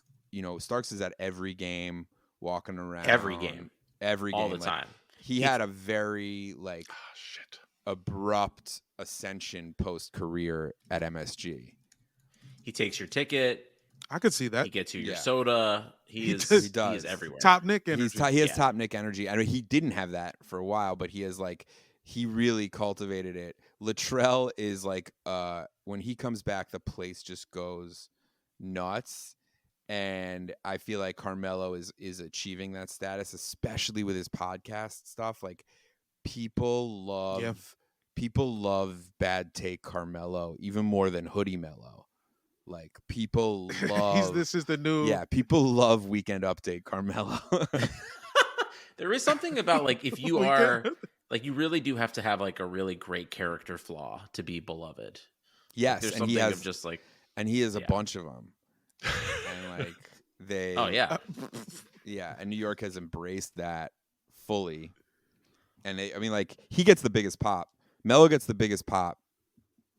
Starks is at every game walking around. Every game. like, All the time. He had a very like Oh shit. abrupt ascension post career at MSG. He takes your ticket. I could see that. He gets you your Yeah. soda. He does. is. He does. He is everywhere. Top Nick energy. He has Yeah. top Nick energy. I mean, he didn't have that for a while, but he has he really cultivated it. Latrell is like when he comes back, the place just goes nuts. And I feel like Carmelo is achieving that status, especially with his podcast stuff. Like people love Bad Take Carmelo even more than Hoodie Mello. Like people love This is the new. yeah, people love Weekend Update Carmelo. There is something about like if you We are can- like you really do have to have like a really great character flaw to be beloved. Yes, There's and something he has of just like and he has a yeah. bunch of them. And like they oh yeah. yeah, and New York has embraced that fully. And he gets the biggest pop. Melo gets the biggest pop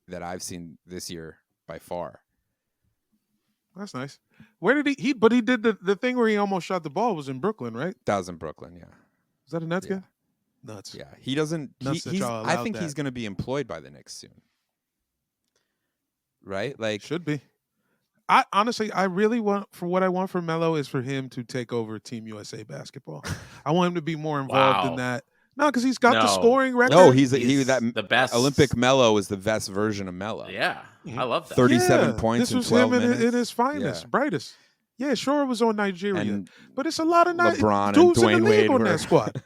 that I've seen this year by far. That's nice. Where did he? But he did the thing where he almost shot the ball was in Brooklyn, right? That was in Brooklyn, yeah. Is that a Nets Yeah. guy? Nuts. Yeah. He doesn't Nuts that he's y'all I allowed think he's that. going to be employed by the Knicks soon. Right? Like Should be. I honestly, I really want for what I want for Melo is for him to take over Team USA basketball. I want him to be more involved in Wow. that. No, because he's got the No. scoring record. no, He's that the best Olympic Melo is the best version of Melo. Yeah, I love that. 37 Yeah, points This in was 12 him in minutes. his finest, Yeah. brightest. Yeah, sure, it was on Nigeria, And but it's a lot of LeBron and dudes in Dwayne the league Wade on were that squad.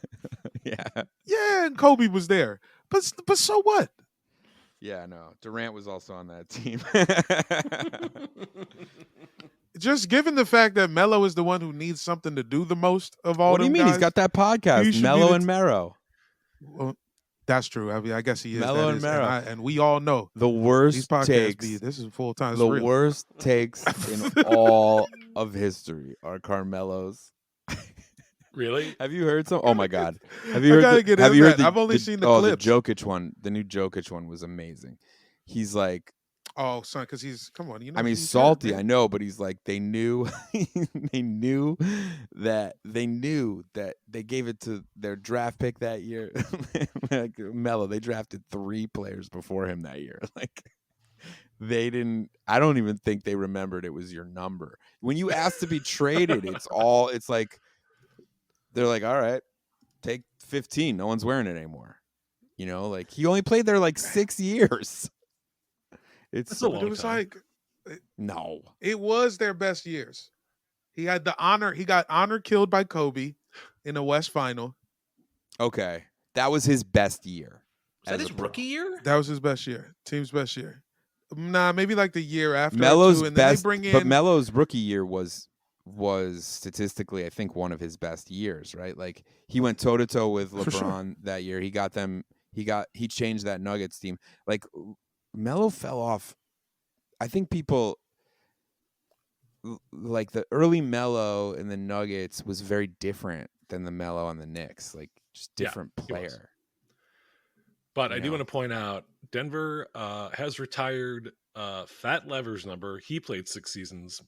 yeah. Yeah, and Kobe was there, but so what? Yeah, no. Durant was also on that team. Just given the fact that Melo is the one who needs something to do the most of all. What do you them mean? guys, He's got that He podcast, should be Mello the and Mero. Well, that's true. I mean, I guess he is. Melo that and is, Mero. and we all know The these worst podcasts takes. be. This is full time. The worst takes in all of history are Carmelo's. Really? Have you heard some? Oh my God! Have you I heard? gotta get have in you heard that. I've only seen the clips. The Jokic one. The new Jokic one was amazing. He's like, Oh, son, because he's come on. You know, I mean, he's salty. hurt, I man. know, but he's like, they knew that they gave it to their draft pick that year. Like Melo, they drafted 3 players before him that year. Like they didn't. I don't even think they remembered it was your number when you asked to be traded. It's like they're like, all right, take 15. No one's wearing it anymore. Like he only played there like 6 years. That's a long It was time. like No. it was their best years. He had the honor. He got honor killed by Kobe in the West Final. Okay. That was his best year. Was that as his a pro. rookie year? That was his best year. Team's best year. Nah, maybe like the year after. Melo's too, and then best, they bring in, but Melo's rookie year was statistically, I think, one of his best years. Right, like he went toe to toe with For sure. LeBron that year. He got them he changed that Nuggets team. Like Melo fell off. I think people like the early Melo in the Nuggets was very different than the Melo on the Knicks. Like just different player. But I do want to point out Denver has retired Fat Lever's number. He played 6 seasons,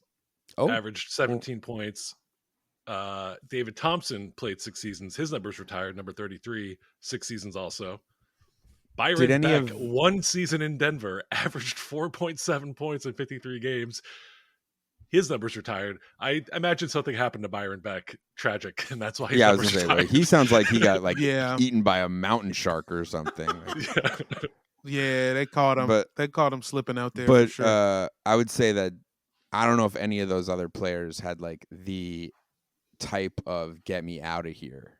averaged 17 points. David Thompson played 6 seasons. His number's retired, number 33, 6 seasons also. Byron Beck, 1 season in Denver, averaged 4.7 points in 53 games. His number's retired. I imagine something happened to Byron Beck, tragic, and that's why his number's retired. Like, he sounds like he got eaten by a mountain shark or something. Yeah, they caught him. They caught him slipping out there. But for sure. I would say that I don't know if any of those other players had like the type of get me out of here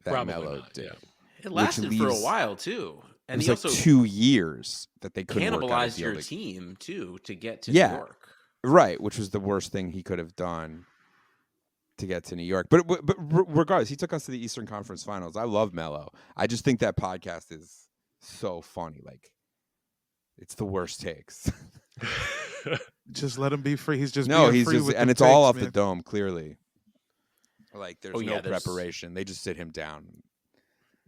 that Melo did. Yeah. It lasted for a while too, and he also 2 years that they couldn't cannibalize your team too to get to New York. Right, which was the worst thing he could have done to get to New York. But regardless, he took us to the Eastern Conference Finals. I love Melo. I just think that podcast is so funny. Like, it's the worst takes. Just let him be free. He's just no, being he's free just, with and the it's all takes, off man. the dome. Clearly, like there's no preparation. They just sit him down.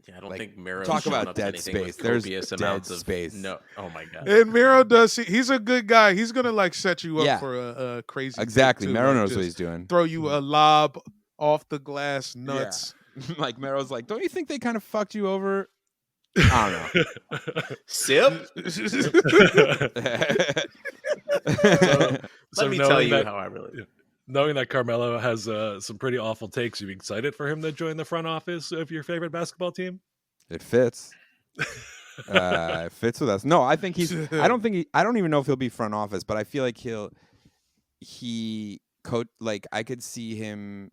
Yeah, I don't think Miro talk about dead space. There's dead space. No, oh my god. And Miro does. He's a good guy. He's gonna like set you up for a crazy. Exactly, too. Miro like, knows what he's doing. Throw you a lob off the glass, nuts. Yeah. Like Miro's like, don't you think they kind of fucked you over? I don't know. Sip. Let me tell you how I really. Yeah. Knowing that Carmelo has some pretty awful takes, you excited for him to join the front office of your favorite basketball team? It fits. It fits with us. No, I think he's. I don't even know if he'll be front office, but I feel like like I could see him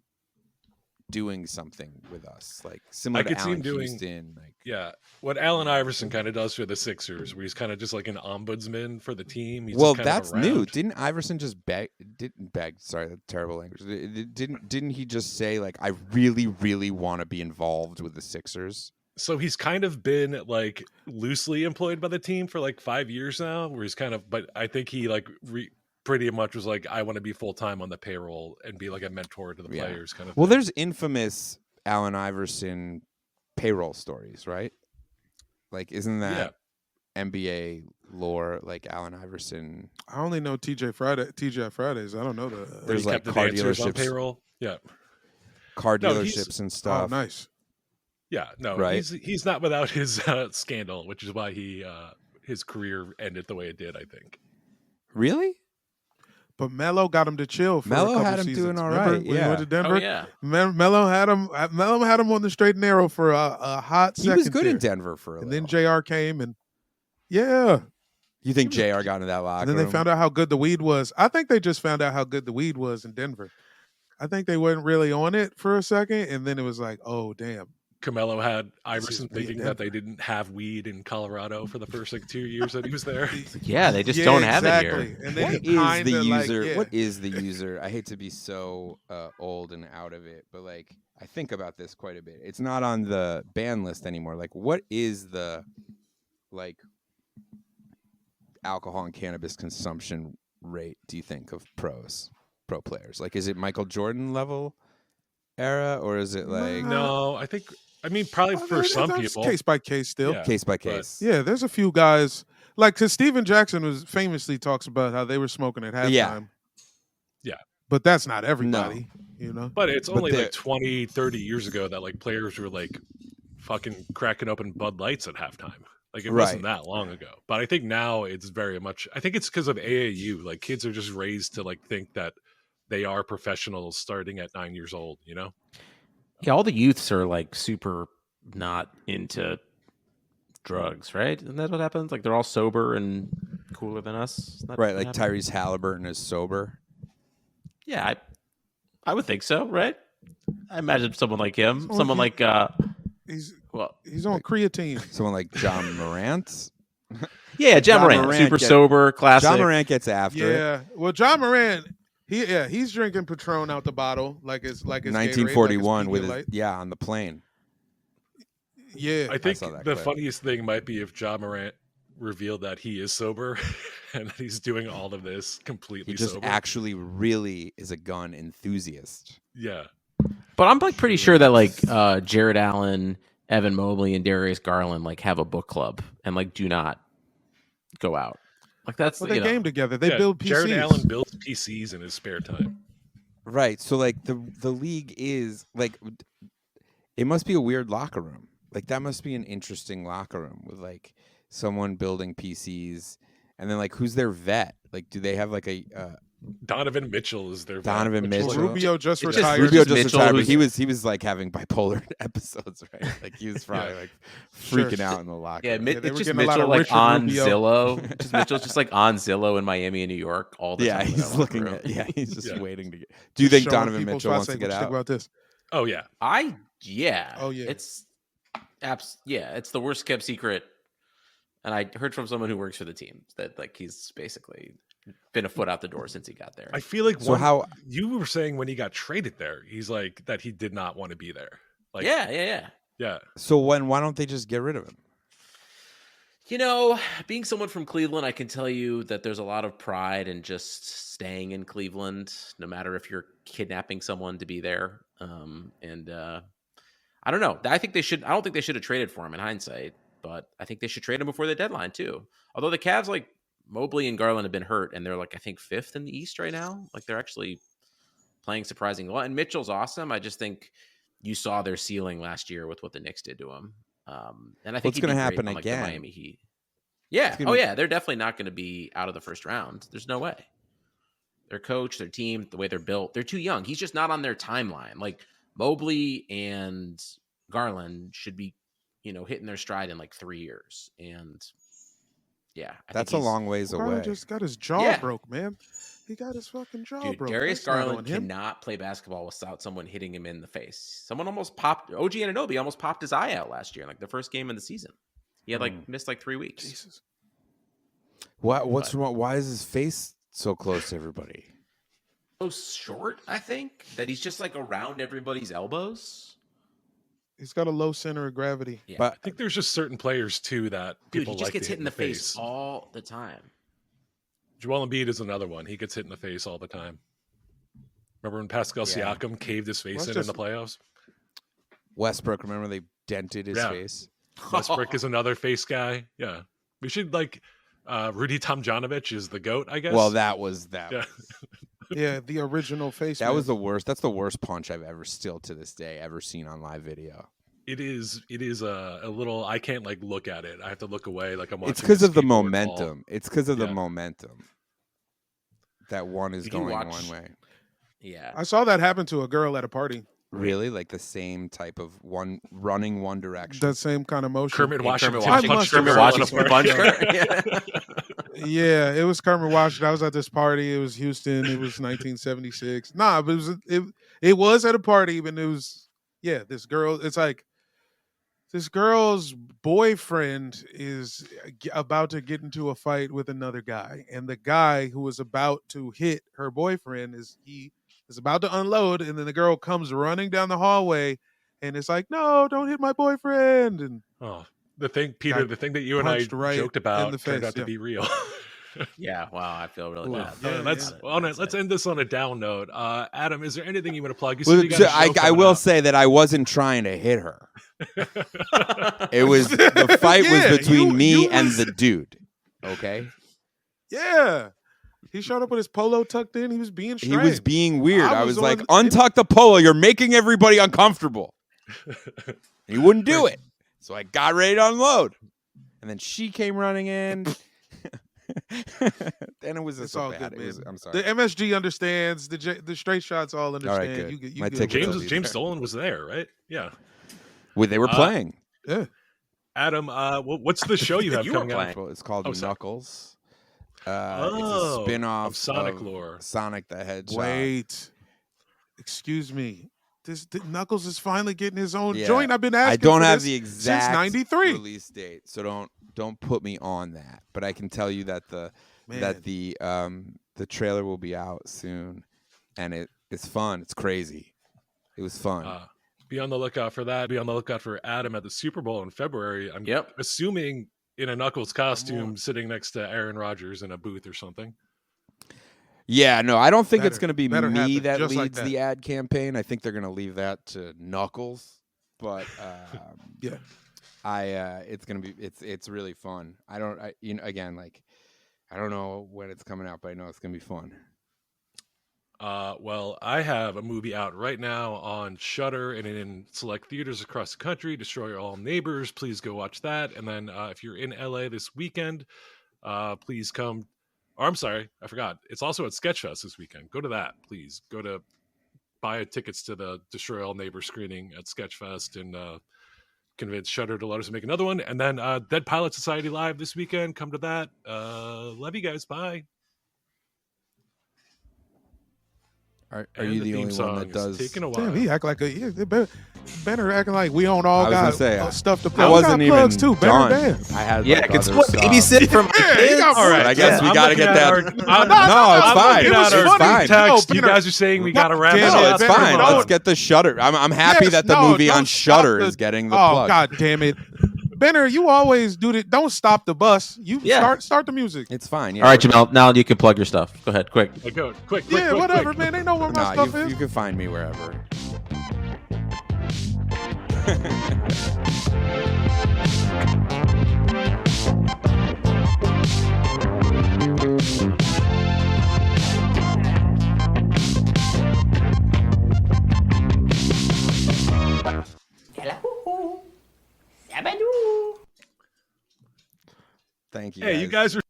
doing something with us, like similar to Allen Houston. Like, what Allen Iverson kind of does for the Sixers, where he's kind of just like an ombudsman for the team. He's that's new. Didn't Iverson just beg? Sorry, that's terrible language. Didn't he just say like, I really, really want to be involved with the Sixers? So he's kind of been like loosely employed by the team for like 5 years now, where he's kind of. But I think he like pretty much was like, I want to be full time on the payroll and be like a mentor to the players, kind of. Well, there's infamous Allen Iverson payroll stories, right? Like, isn't that NBA lore? Like Allen Iverson. I only know TJ Fridays. I don't know the. There's like car dealerships on payroll. Yeah, car dealerships and stuff. Oh, nice. Yeah, no, right? He's not without his scandal, which is why his career ended the way it did. I think. Really? But Melo got him to chill for Melo a couple had him seasons. doing all Remember right. when he went to Denver? Oh, yeah. Melo had him on the straight and narrow for a hot second. He was good there. in Denver for a and little. then JR came and You think JR got into that locker room? And then they found out how good the weed was. I think they just found out how good the weed was in Denver. I think they weren't really on it for a second, and then it was like, oh damn. Carmelo had Iverson thinking that they didn't have weed in Colorado for the first like 2 years that he was there. Yeah, they just don't have it here. And then What is the user? I hate to be so old and out of it, but like I think about this quite a bit. It's not on the ban list anymore. Like, what is the like alcohol and cannabis consumption rate, do you think, of pro players? Like, is it Michael Jordan level era, or is it like no? I mean, probably for some people, case by case still. Yeah, case by case. Yeah, there's a few guys like because Steven Jackson famously talks about how they were smoking at halftime. Yeah. But that's not everybody, you know. But it's only like 20, 30 years ago that like players were like fucking cracking open Bud Lights at halftime. Like it wasn't that long ago. But I think now it's very much. I think it's because of AAU. Like kids are just raised to like think that they are professionals starting at 9 years old. You know. Yeah, all the youths are like super not into drugs, right? Isn't that what happens? Like they're all sober and cooler than us, right? Like Tyrese Halliburton is sober. Yeah, I would think so, right? I imagine someone like him, someone like he's on creatine. Someone like John Morant. Yeah, John Morant, super sober, classic. John Morant gets after it. Yeah, well, John Morant. He's drinking Patron out the bottle like it's 1941 Gatorade, with his, on the plane. Yeah, I think saw that the clip. funniest thing might be if Ja Morant revealed that he is sober and that he's doing all of this completely He just sober. actually really is a gun enthusiast. Yeah. But I'm like pretty sure that like Jared Allen, Evan Mobley, and Darius Garland like have a book club and like do not go out. Like that's well, they game together. They Yeah, build PCs. Jared Allen builds PCs in his spare time. Right. So like the league is like, it must be a weird locker room. Like that must be an interesting locker room with like someone building PCs, and then like who's their vet? Like, do they have like a Donovan Mitchell is their Donovan vet, which is Mitchell? like- Rubio just It's retired. Rubio just Mitchell, retired, but who's- he was like having bipolar episodes, right? Like he was probably like freaking out in the locker Yeah, room. they it's were just getting a lot Mitchell of like Richard on Rubio. Zillow. Mitchell's just like on Zillow in Miami and New York all the Yeah, time. in he's their locker looking room. at he's just Yeah. waiting to get. Do you think Showing Donovan people Mitchell wants to spots, get like, what you think out? about this? Oh yeah. Oh yeah. It's it's the worst kept secret. And I heard from someone who works for the team that like he's basically been a foot out the door since he got there. I feel like So how- you were saying when he got traded there, he's like that he did not want to be there. Like yeah. So why don't they just get rid of him? You know, being someone from Cleveland, I can tell you that there's a lot of pride in just staying in Cleveland, no matter if you're kidnapping someone to be there. I don't know. I don't think they should have traded for him in hindsight, but I think they should trade him before the deadline too. Although the Cavs, like Mobley and Garland, have been hurt, and they're like I think 5th in the East right now. Like they're actually playing surprisingly well. And Mitchell's awesome. I just think you saw their ceiling last year with what the Knicks did to him. And I think What's going to happen on, like, again? the Miami Heat. Yeah. gonna- Yeah. They're definitely not going to be out of the first round. There's no way. Their coach, their team, the way they're built, they're too young. He's just not on their timeline. Like Mobley and Garland should be, hitting their stride in like 3 years. And yeah, That's a long ways Garland away. just got his jaw broke, man. He got his fucking jaw Dude, broke. Darius That's not on Garland him. cannot play basketball without someone hitting him in the face. Someone almost popped. OG Anunoby almost popped his eye out last year, like the first game of the season. He had missed like 3 weeks. Jesus. What's wrong? Why is his face so close to everybody? So short, I think, that he's just like around everybody's elbows. He's got a low center of gravity. Yeah. But I think there's just certain players too that Dude, people he just like gets to hit in the face all the time. Joel Embiid is another one. He gets hit in the face all the time. Remember when Pascal Yeah. Siakam caved his face Well, in it's the playoffs? Westbrook, remember they dented his Yeah. face? Westbrook is another face guy. Yeah. We should Rudy Tomjanovich is the GOAT, I guess. Well, that was that. Yeah. Yeah, the original face. That man. was the worst. That's the worst punch I've ever, still to this day, ever seen on live video. It is a little I can't look at it. I have to look away like I'm watching. It's because of the skateboard fall. momentum. It's because of the Yeah. momentum. That one is Did you going watch- one way. Yeah. I saw that happen to a girl at a party. Really? Like the same type of running one direction. That same kind of motion. Kermit Washington. Kermit punched Washington her punched on a punched party. her. Yeah. Yeah, it was Kermit Washington. I was at this party. It was Houston. It was 1976. Nah, but it was at a party, but it was this girl. It's like this girl's boyfriend is about to get into a fight with another guy, and the guy who was about to hit her boyfriend is about to unload, and then the girl comes running down the hallway, and it's like, no, don't hit my boyfriend, and Oh, the thing, Peter, Got the thing that you and I punched right joked in about the turned face, out to yeah. be real. Yeah. Wow. I feel really Ooh. bad. Yeah, Let's end this on a down note. Adam, is there anything you want to plug? You Well, said you got a show I coming will up. say that I wasn't trying to hit her. It was the fight Yeah, was between me you and was- the dude. Okay, yeah. He showed up with his polo tucked in. He was being he was strange. being weird. I I was was like, on- untuck the polo. You're making everybody uncomfortable. He wouldn't do it, so I got ready to unload, and then she came running in. Then it was It's so all bad. good, It was, man. I'm sorry. The MSG understands. The straight shots all understand. good. You My good ticket with will those. be James there. Dolan was there, right? Yeah. They were playing. Yeah. Adam, what's the show you have You were coming playing. out? Well, it's called Oh, sorry. Knuckles. It's Oh, a spin-off of Sonic lore. Sonic the Hedgehog. Wait. Excuse me. Knuckles is finally getting his own Yeah. joint. I've been asking. I don't for have this the exact since '93. release date, so don't put me on that. But I can tell you that the trailer will be out soon, and it's fun. It's crazy. It was fun. Be on the lookout for that. Be on the lookout for Adam at the Super Bowl in February. I'm assuming in a Knuckles costume sitting next to Aaron Rodgers in a booth or something. Yeah, no, I don't think it's going to be me that just leads like that. the ad campaign. I think they're going to leave that to Knuckles. But it's going to be it's really fun. I don't know when it's coming out, but I know it's going to be fun. Well, I have a movie out right now on Shudder and in select theaters across the country. Destroy All Neighbors. Please go watch that. And then if you're in LA this weekend, please come. Or I'm sorry, I forgot. It's also at Sketchfest this weekend. Go to that, please. Go to buy tickets to the Destroy All Neighbors screening at Sketchfest and convince Shudder to let us make another one. And then Dead Pilot Society Live this weekend. Come to that. Love you guys. Bye. Are you the only one that does? Taking a while. Damn, he act like Benner acting like we on all guys stuff to play. I wasn't even plugs too. Benner done. dance. I had it's what babysit from my kids. All right, I guess we got to get that. No, it's fine. It's fine. Text. No, you guys are saying we got to wrap it No, up. it's fine. Let's get the Shudder. I'm happy that the movie on Shudder is getting the plug. Oh, God damn it. Benner, you always do that. Don't stop the bus. You start the music. It's fine. Yeah, all right, Jamel. Now you can plug your stuff. Go ahead, quick. Go, quick. Yeah, whatever, man. They know where my stuff is. You can find me wherever. Thank you. Hey, you guys are